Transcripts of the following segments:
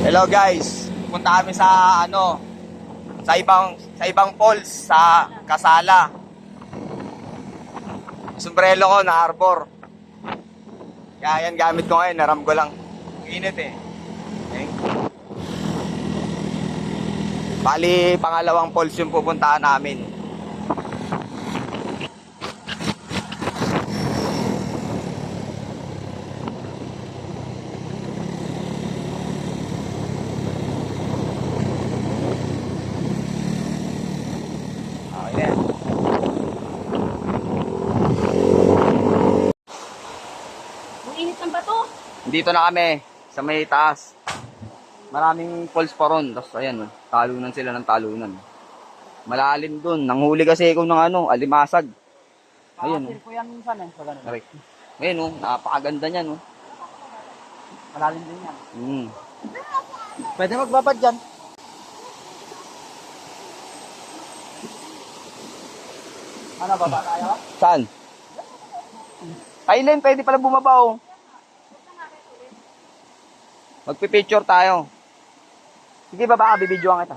Hello guys, punta kami sa sa ibang falls sa Casala. Sombrero ko na arbor. Kaya yan gamit ko ngayon, naram ko lang. Init eh. Okay. Bali, pangalawang falls yung pupuntahan namin. Dito na kami sa may taas. Maraming falls pa ron. Tapos ayan, talunan sila ng talunan. Malalim dun. Nanghuli kasi ako ng alimasag. Ayun. Ko yan minsan eh. Correct. Ayun, napakaganda niyan. Malalim din yan. Pwede magbabad dyan. Ano, baba tayo? Saan? Ayun, pwede pala bumabaw. Magpipicture tayo. Sige, baba ka, bibidyoan kita.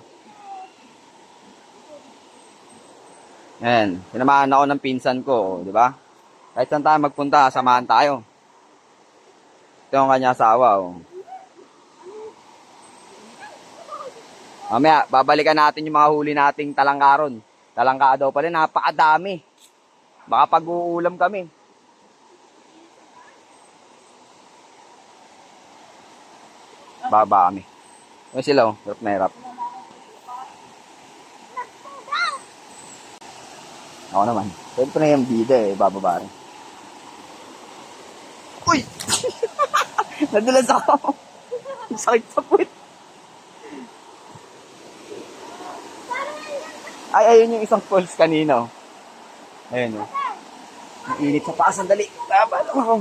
Ayan, sinamahan ako ng pinsan ko, di ba? Kahit saan tayo magpunta, samahan tayo. Ito yung kanya asawa, Mamaya, babalikan natin yung mga huli nating talangkaron. Talangka daw pala, napakadami. Baka pag-uulam kami. Baba kami. Ano sila, hirap na hirap. Ako naman. Siyempre yung bida bababa rin. Uy! Nadulas ako. Sakit sa puwit. Ay, ayun yung isang falls kanina. Ayun o. Ang init sa paa. Sandali. Baba lang ako.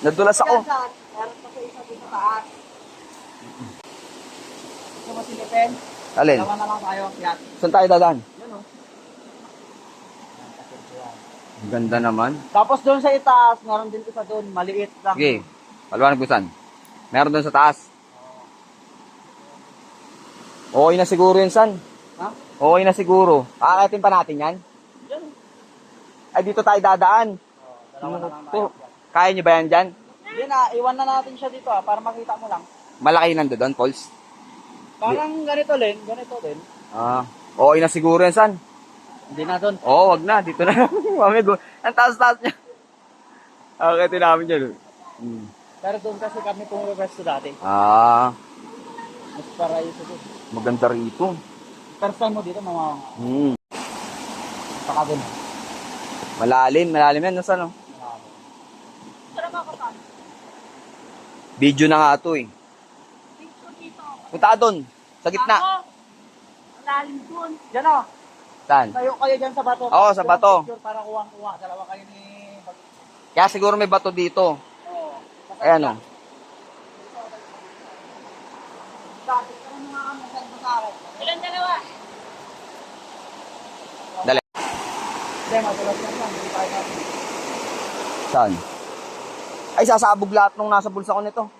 Nadulas ako. Meron pa sa isa dito taas. Ito mo silipin? Alin? Lawan na lang tayo. Yan. Saan tayo dadaan? Yan o. Ang ganda naman. Tapos doon sa itaas, meron din isa doon. Maliit lang. Sige. Paliwanag ko saan. Meron doon sa taas. Okay na siguro yun, san? Ha? Okay na siguro. Aakatin pa natin yan? Yan. Ay, dito tayo dadaan. Dalawa na lang tayo. Kaya nyo ba yan dyan? Hindi na, iwan na natin siya dito para makita mo lang. Malaki nando doon, Pauls? Parang ganito din. Okay na siguro yan, san? Hindi na doon. Oo, wag na. Dito na. Mami, ang taas-taas niya. Aakatin namin dyan. Pero doon kasi kami pumuresto dati. Mas Mas paraiso doon. maganda rito. First time mo dito, mga saka doon. Malalim yan. Saan, Video na nga ito Punta ka doon, sa gitna. Malalim doon. Diyan o. Saan? Tayo kayo dyan sa bato. Oo, sa bato. Para kuwang-kuwa. Dalawa kayo ni... Kaya siguro may bato dito. Oo. Ayan o. Dati, pero mga kami sa akin. Ilan dalawa? Dali. Hindi, matulas lang. Hindi tayo natin. Saan? Ay, sasabog lahat nung nasa bulsa ko nito.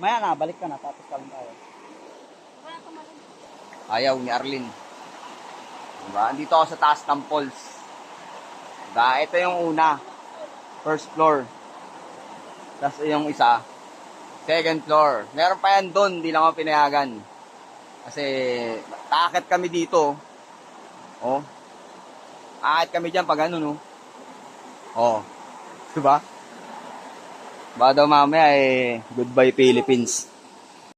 Maya na, balik ka na. Tapos ka lang tayo. Ayaw ni Arlene. Diba? Andito ako sa taas ng falls. Diba? Ito yung una. First floor. Tapos yung isa. Second floor. Meron pa yan doon. Hindi lang ako pinayagan. Kasi taakit kami dito. Oh. Aakit kami dyan pag ano, no? Oh. Diba? Baka daw mamaya goodbye Philippines.